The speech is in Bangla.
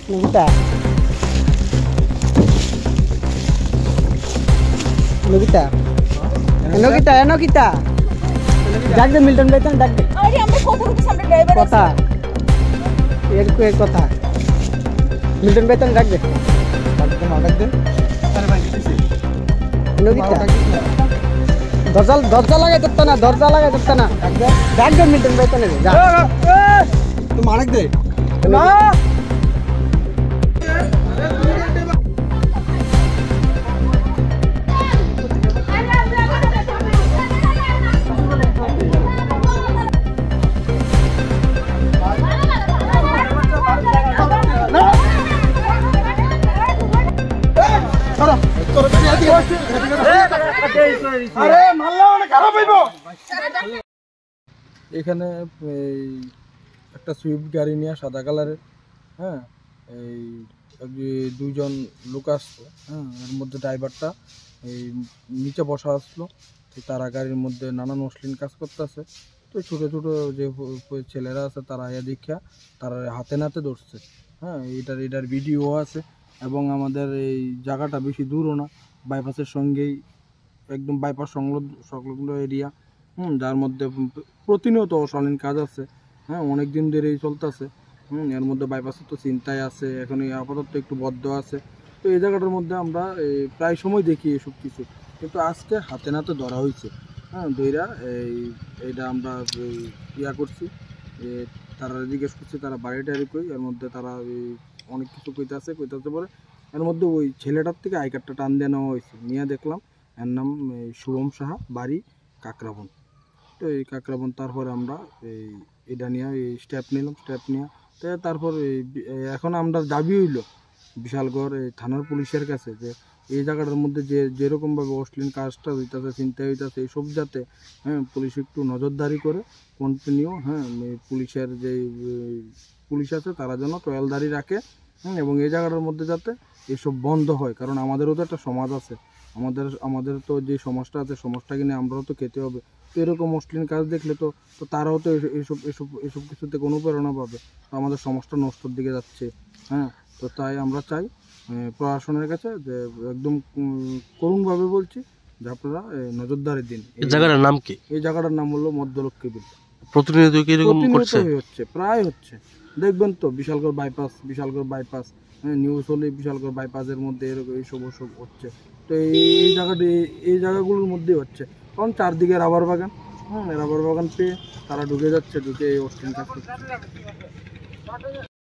Nogita. Nogita. Nogita, Nogita. Dag de Milton Beton, dag de. আরে আমরা কত রুপি সামনে ড্রাইভার কথা এর কথা মিল্টন বেতন ডাক দে নগিতা দরজা লাগাই ধরতো না ডাক দে মিল্টন বেতনের তুমি আরেক দে না এখানে একটা সুইফট গাড়ি নিয়ে সাদা কালারের, হ্যাঁ, এই দুইজন লোক আসতো, হ্যাঁ, এর মধ্যে ড্রাইভারটা এই নিচে বসা আসলো। তো তারা গাড়ির মধ্যে নানান অশ্লীল কাজ করতেছে। তো ছোটো ছোটো যে ছেলেরা আছে তারা এ দীক্ষা তারা হাতে নাতে ধরছে, হ্যাঁ, এটার ভিডিও আছে। এবং আমাদের এই জায়গাটা বেশি দূরও না, বাইপাসের সঙ্গেই একদম বাইপাস সংলগ্ন এরিয়া, যার মধ্যে প্রতিনিয়ত অশালীন কাজ আছে, হ্যাঁ, অনেক দিন ধরেই চলতেছে। এর মধ্যে বাইপাসে তো চিন্তায় আছে, এখন আপাতত একটু বদ্ধ আছে। তো এই জায়গাটার মধ্যে আমরা প্রায় সময় দেখি এসব কিছু, কিন্তু আজকে হাতে নাতে ধরা হয়েছে, হ্যাঁ, দইরা এইটা আমরা করছি। তারা জিজ্ঞেস করছে তারা বাড়িটারি কই, এর মধ্যে তারা অনেক কিছু কইতে পরে এর মধ্যে ওই ছেলেটার থেকে আই কার্ডটা টান দিয়ে নেওয়া হয়েছে। নিয়ে দেখলাম এর নাম শুভম সাহা, বাড়ি কাকরাবন। তো এই কাকরাবন তারপরে আমরা এটা নিয়ে স্টেপ নিলাম, তো তারপর এখন আমরা দাবি হইল বিশালগড় থানার পুলিশের কাছে যে এই জায়গাটার মধ্যে যেরকমভাবে অশ্লীল কাজটা হইতেছে, চিন্তা হইতেছে, এইসব যাতে, হ্যাঁ, পুলিশ একটু নজরদারি করে কন্টিনিউ, হ্যাঁ, পুলিশের যে পুলিশ আছে তারা যেন ট্রয়ালদারি রাখে, এবং এই জায়গাটার মধ্যে যাতে এসব বন্ধ হয়। কারণ আমাদেরও তো একটা সমাজ আছে, আমাদের তো যে সমাজটা আছে, সমাজটাকে নিয়ে আমরাও তো খেতে হবে। তো এরকম অশ্লীল কাজ দেখলে তো তারাও তো এসব কিছুতে কোনো প্রেরণা পাবে, তো আমাদের সমাজটা নষ্টর দিকে যাচ্ছে, হ্যাঁ। তো তাই আমরা চাই প্রশাসনের কাছে যে একদম করুণভাবে বলছি যে আপনারা নজরদারি দিন। এই জায়গাটার নাম কি? এই জায়গাটার নাম হলো মধ্যলক্ষ্মী বিল। প্রতিনিয়ত কি এরকম করছে? প্রায় হচ্ছে, দেখবেন তো বিশালগড় বাইপাস, হ্যাঁ, নিউজ হলে বিশালগড় বাইপাসের মধ্যে এরকম এইসব হচ্ছে। তো এই জায়গাগুলোর মধ্যেই হচ্ছে, কারণ চারদিকে রাবার বাগান, রাবার বাগান পেয়ে তারা ঢুকে এই অশ্লীল কাজ করছে।